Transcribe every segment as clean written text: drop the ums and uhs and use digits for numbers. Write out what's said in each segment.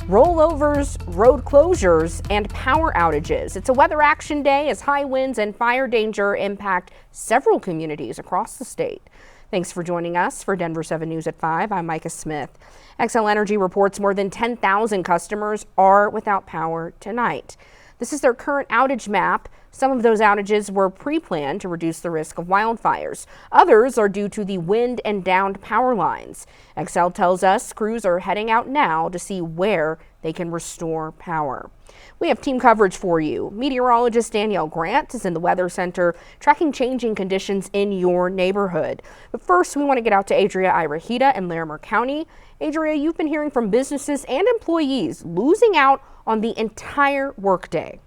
rollovers, road closures, and power outages. It's a weather action day as high winds and fire danger impact several communities across the state. Thanks for joining us for Denver 7 News at 5. I'm Micah Smith. Xcel Energy reports more than 10,000 customers are without power tonight. This is their current outage map. Some of those outages were pre-planned to reduce the risk of wildfires. Others are due to the wind and downed power lines. Xcel tells us crews are heading out now to see where they can restore power. We have team coverage for you. Meteorologist Danielle Grant is in the Weather Center tracking changing conditions in your neighborhood. But first, we want to get out to Adria Irahita in Larimer County. Adria, you've been hearing from businesses and employees losing out on the entire workday.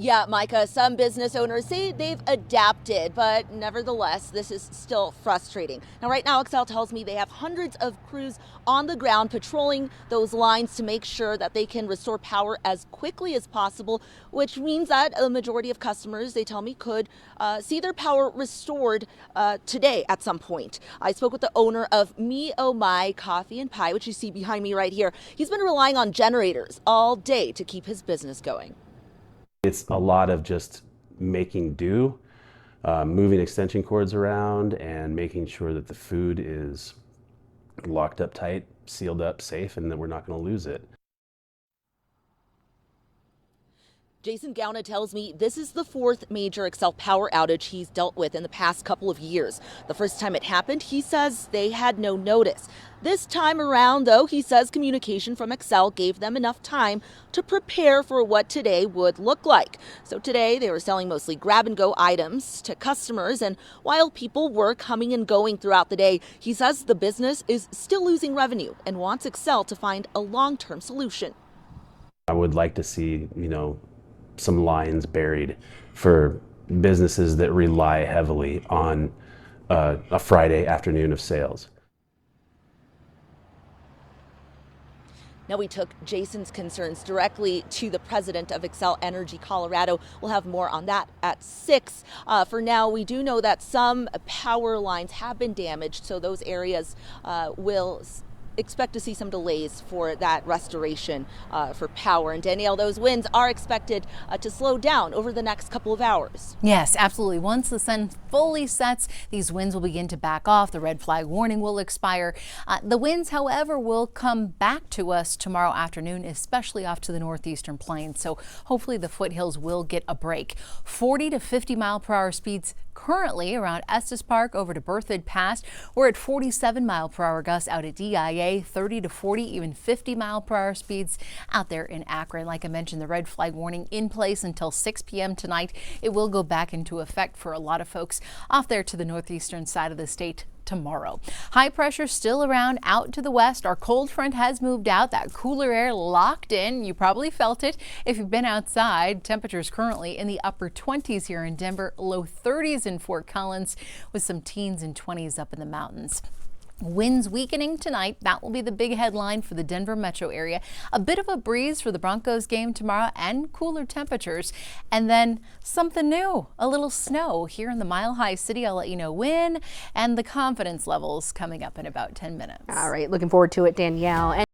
Yeah, Micah, some business owners say they've adapted, but nevertheless, this is still frustrating. Now, right now, Xcel tells me they have hundreds of crews on the ground patrolling those lines to make sure that they can restore power as quickly as possible, which means that a majority of customers, they tell me, could see their power restored today at some point. I spoke with the owner of Me Oh My Coffee and Pie, which you see behind me right here. He's been relying on generators all day to keep his business going. It's a lot of just making do, moving extension cords around and making sure that the food is locked up tight, sealed up, safe, and that we're not going to lose it. Jason Gauna tells me this is the fourth major Xcel power outage he's dealt with in the past couple of years. The first time it happened, he says they had no notice. This time around, though, he says communication from Xcel gave them enough time to prepare for what today would look like. So today they were selling mostly grab-and-go items to customers, and while people were coming and going throughout the day, he says the business is still losing revenue and wants Xcel to find a long-term solution. I would like to see, some lines buried for businesses that rely heavily on a Friday afternoon of sales. Now, we took Jason's concerns directly to the president of Xcel Energy Colorado. We'll have more on that at 6. For now, we do know that some power lines have been damaged, so those areas will expect to see some delays for that restoration for power. And Danielle, those winds are expected to slow down over the next couple of hours. Yes, absolutely. Once the sun fully sets, these winds will begin to back off. The red flag warning will expire. The winds, however, will come back to us tomorrow afternoon, especially off to the northeastern plains. So hopefully the foothills will get a break. 40 to 50 mile per hour speeds currently around Estes Park over to Berthoud Pass. We're at 47 mile per hour gusts out at DIA, 30 to 40, even 50 mile per hour speeds out there in Akron. Like I mentioned, the red flag warning in place until 6 p.m. tonight. It will go back into effect for a lot of folks off there to the northeastern side of the state tomorrow. High pressure still around out to the west. Our cold front has moved out. That cooler air locked in. You probably felt it if you've been outside. Temperatures currently in the upper 20s here in Denver, low 30s in Fort Collins, with some teens and 20s up in the mountains. Winds weakening tonight. That will be the big headline for the Denver metro area. A bit of a breeze for the Broncos game tomorrow and cooler temperatures. And then something new, a little snow here in the Mile High City. I'll let you know when and the confidence levels coming up in about 10 minutes. All right, looking forward to it, Danielle.